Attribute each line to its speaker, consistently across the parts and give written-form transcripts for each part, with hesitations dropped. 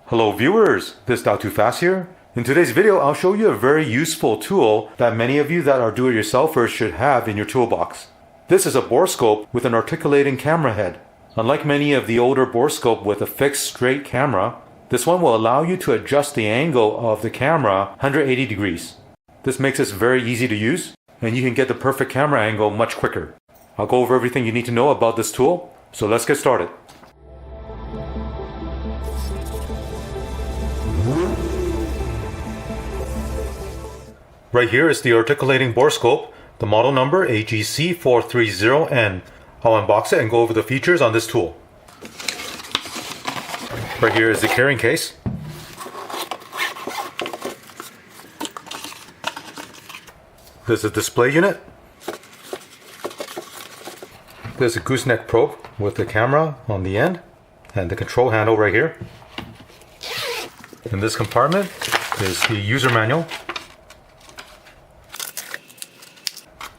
Speaker 1: Hello viewers, this DXZtoz here. In today's video, I'll show you a very useful tool that many of you that are do-it-yourselfers should have in your toolbox. This is a borescope with an articulating camera head. Unlike many of the older borescope with a fixed straight camera, this one will allow you to adjust the angle of the camera 180 degrees. This makes this very easy to use, and you can get the perfect camera angle much quicker. I'll go over everything you need to know about this tool, so let's get started. Right here is the articulating borescope, the model number AGC430N. I'll unbox it and go over the features on this tool. Right here is the carrying case. This is a display unit. There's a gooseneck probe with the camera on the end and the control handle right here. In this compartment is the user manual.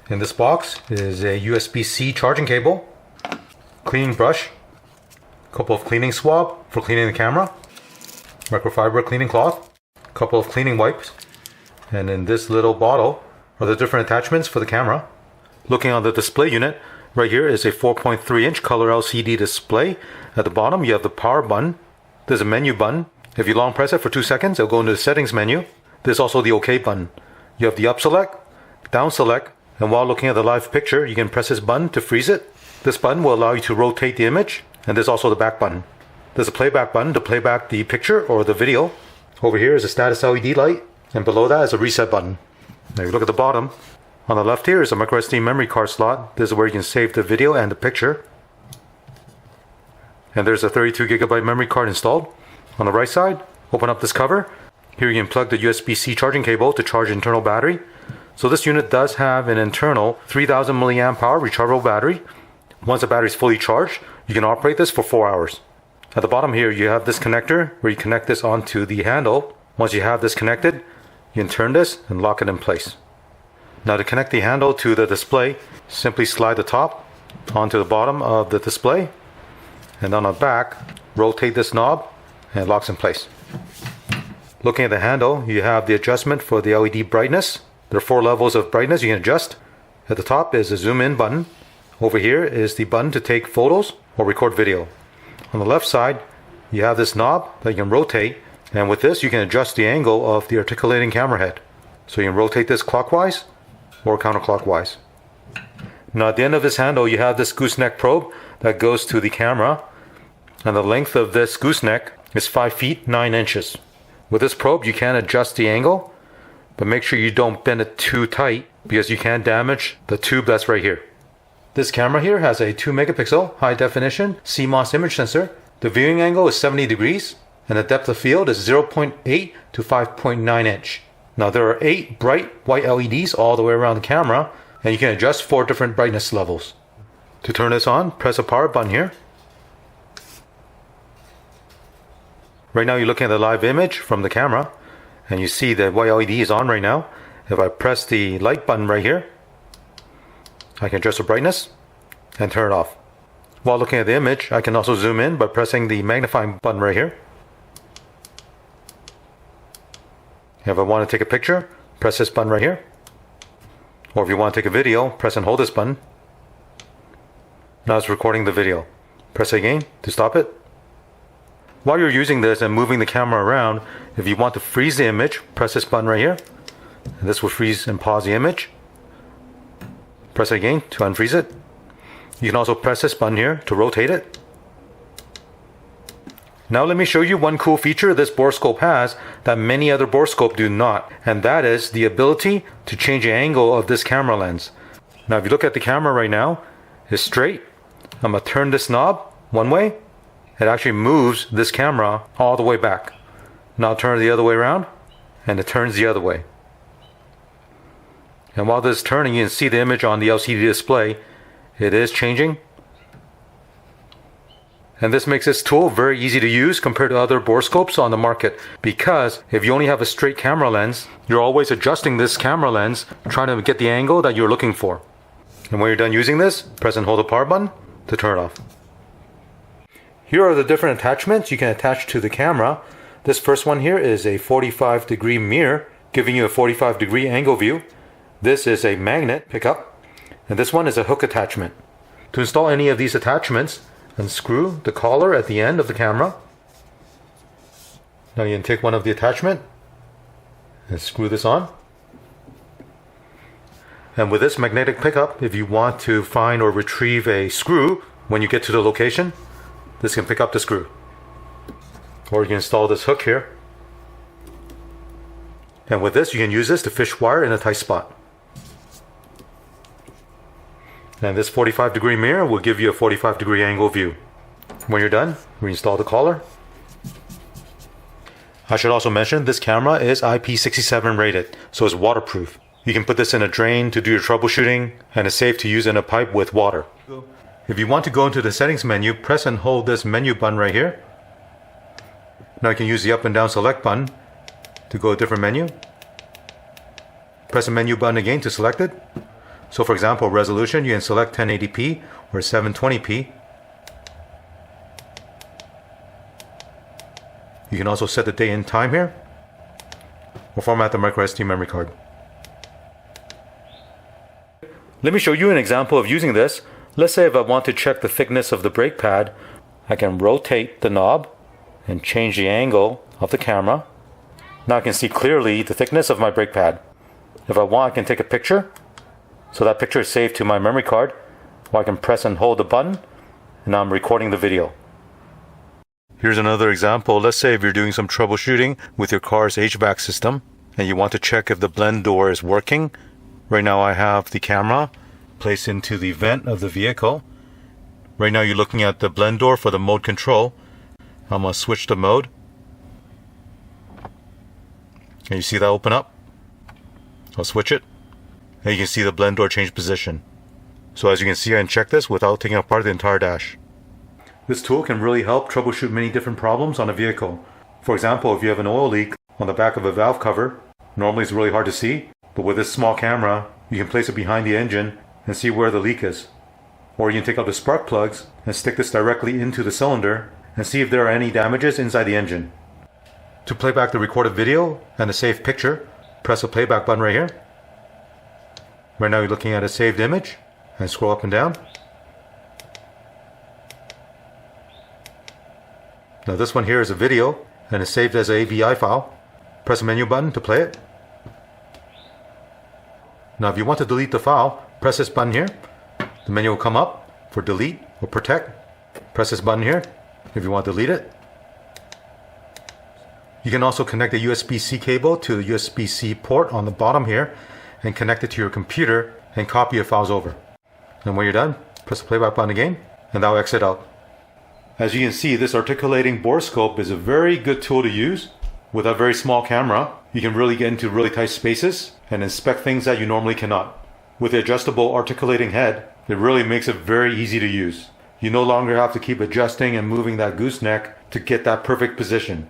Speaker 1: In this box is a USB-C charging cable, cleaning brush, a couple of cleaning swab for cleaning the camera, microfiber cleaning cloth, a couple of cleaning wipes, and in this little bottle are the different attachments for the camera. Looking on the display unit, right here is a 4.3-inch color LCD display. At the bottom you have the power button. There's a menu button. If you long press it for 2 seconds, it'll go into the settings menu. There's also the OK button. You have the up select, down select, and while looking at the live picture, you can press this button to freeze it. This button will allow you to rotate the image, and there's also the back button. There's a playback button to play back the picture or the video. Over here is a status LED light, and below that is a reset button. Now if you look at the bottom, on the left here is a microSD memory card slot. This is where you can save the video and the picture. And there's a 32 gigabyte memory card installed. On the right side, open up this cover. Here you can plug the USB-C charging cable to charge internal battery. So this unit does have an internal 3000 milliamp hour rechargeable battery. Once the battery is fully charged, you can operate this for 4 hours. At the bottom here, you have this connector where you connect this onto the handle. Once you have this connected, you can turn this and lock it in place. Now to connect the handle to the display, simply slide the top onto the bottom of the display, and on the back, rotate this knob and it locks in place. Looking at the handle, you have the adjustment for the LED brightness. There are 4 levels of brightness you can adjust. At the top is the zoom in button. Over here is the button to take photos or record video. On the left side, you have this knob that you can rotate, and with this you can adjust the angle of the articulating camera head. So you can rotate this clockwise or counterclockwise. Now at the end of this handle you have this gooseneck probe that goes to the camera, and the length of this gooseneck is 5 feet 9 inches. With this probe you can adjust the angle, but make sure you don't bend it too tight because you can damage the tube that's right here. This camera here has a 2 megapixel high definition CMOS image sensor. The viewing angle is 70 degrees and the depth of field is 0.8 to 5.9 inch. Now there are 8 bright white LEDs all the way around the camera, and you can adjust 4 different brightness levels. To turn this on, press a power button here. Right now you're looking at the live image from the camera, and you see the white LED is on right now. If I press the light button right here, I can adjust the brightness and turn it off. While looking at the image, I can also zoom in by pressing the magnifying button right here. If I want to take a picture, press this button right here. Or if you want to take a video, press and hold this button. Now it's recording the video. Press it again to stop it. While you're using this and moving the camera around, if you want to freeze the image, press this button right here. And this will freeze and pause the image. Press it again to unfreeze it. You can also press this button here to rotate it. Now let me show you one cool feature this borescope has that many other borescope do not, and that is the ability to change the angle of this camera lens. Now if you look at the camera right now, it's straight. I'm going to turn this knob one way. It actually moves this camera all the way back. Now turn it the other way around, and it turns the other way. And while this is turning, you can see the image on the LCD display. It is changing. And this makes this tool very easy to use compared to other borescopes on the market, because if you only have a straight camera lens, you're always adjusting this camera lens, trying to get the angle that you're looking for. And when you're done using this, press and hold the power button to turn it off. Here are the different attachments you can attach to the camera. This first one here is a 45-degree mirror, giving you a 45-degree angle view. This is a magnet pickup, and this one is a hook attachment. To install any of these attachments, unscrew the collar at the end of the camera. Now you can take one of the attachment and screw this on. And with this magnetic pickup, if you want to find or retrieve a screw when you get to the location, this can pick up the screw. Or you can install this hook here. And with this, you can use this to fish wire in a tight spot. And this 45-degree mirror will give you a 45-degree angle view. When you're done, reinstall the collar. I should also mention this camera is IP67 rated, so it's waterproof. You can put this in a drain to do your troubleshooting, and it's safe to use in a pipe with water. If you want to go into the settings menu, press and hold this menu button right here. Now you can use the up and down select button to go to a different menu. Press the menu button again to select it. So for example, resolution, you can select 1080p or 720p. You can also set the date and time here, or format the microSD memory card. Let me show you an example of using this. Let's say if I want to check the thickness of the brake pad, I can rotate the knob and change the angle of the camera. Now I can see clearly the thickness of my brake pad. If I want, I can take a picture, so that picture is saved to my memory card, or I can press and hold the button, and now I'm recording the video. Here's another example. Let's say if you're doing some troubleshooting with your car's HVAC system, and you want to check if the blend door is working. Right now I have the camera placed into the vent of the vehicle. Right now you're looking at the blend door for the mode control. I'm going to switch the mode. And you see that open up? I'll switch it. And you can see the blend door change position. So as you can see, I can check this without taking apart the entire dash. This tool can really help troubleshoot many different problems on a vehicle. For example, if you have an oil leak on the back of a valve cover, normally it's really hard to see, but with this small camera, you can place it behind the engine and see where the leak is. Or you can take out the spark plugs and stick this directly into the cylinder and see if there are any damages inside the engine. To play back the recorded video and a saved picture, press the playback button right here. Right now you're looking at a saved image, and scroll up and down. Now this one here is a video and is saved as a AVI file. Press the menu button to play it. Now if you want to delete the file, press this button here. The menu will come up for delete or protect. Press this button here if you want to delete it. You can also connect a USB-C cable to the USB-C port on the bottom here and connect it to your computer and copy your files over. And when you're done, press the playback button again and that will exit out. As you can see, this articulating borescope is a very good tool to use. With a very small camera, you can really get into really tight spaces and inspect things that you normally cannot. With the adjustable articulating head, it really makes it very easy to use. You no longer have to keep adjusting and moving that gooseneck to get that perfect position.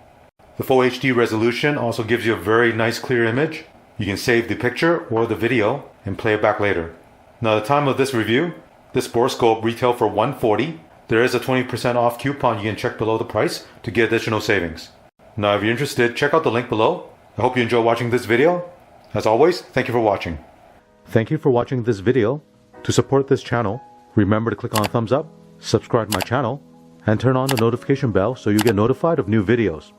Speaker 1: The full HD resolution also gives you a very nice clear image. You can save the picture or the video and play it back later. Now at the time of this review, this borescope retailed for $140. There is a 20% off coupon you can check below the price to get additional savings. Now if you're interested, check out the link below. I hope you enjoy watching this video. As always, thank you for watching. Thank you for watching this video. To support this channel, remember to click on thumbs up, subscribe to my channel, and turn on the notification bell so you get notified of new videos.